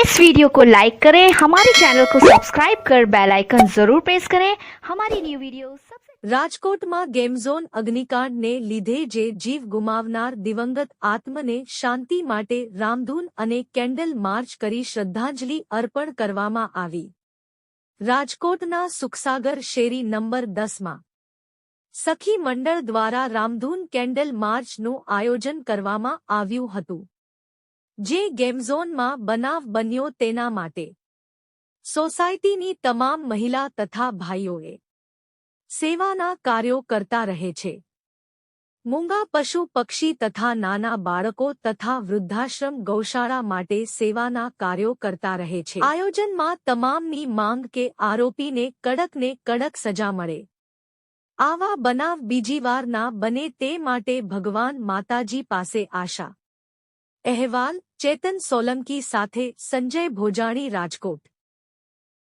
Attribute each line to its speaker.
Speaker 1: इस वीडियो को लाइक करें, हमारे चैनल को सब्सक्राइब कर बेल आइकन जरूर प्रेस करें हमारी न्यू वीडियो सबसे।
Speaker 2: રાજકોટમાં ગેમ ઝોન અગ્નિકાંડને લીધે જે જીવ ગુમાવનાર દિવંગત આત્મને શાંતિ માટે રામધૂન અને કેન્ડલ માર્ચ કરી શ્રદ્ધાંજલિ અર્પણ કરવામાં આવી। રાજકોટના સુખસાગર શેરી નંબર 10માં સખી મંડળ દ્વારા રામધૂન કેન્ડલ માર્ચનું આયોજન કરવામાં આવ્યું હતું, જે ગેમઝોનમાં બનાવ બન્યો તેના માટે સોસાયટીની તમામ મહિલા તથા ભાઈઓએ સેવાના કાર્યો કરતા રહે છે। મૂંગા પશુ પક્ષી તથા નાના બાળકો તથા વૃદ્ધાશ્રમ ગૌશાળા માટે સેવાના કાર્યો કરતા રહે છે। આયોજનમાં તમામની માંગ કે આરોપીને કડકને કડક સજા મળે, આવા બનાવ બીજી વાર ના બને તે માટે ભગવાન માતાજી પાસે આશા। અહેવાલ ચેતન સોલંકી સાથે સંજય ભોજાણી, રાજકોટ।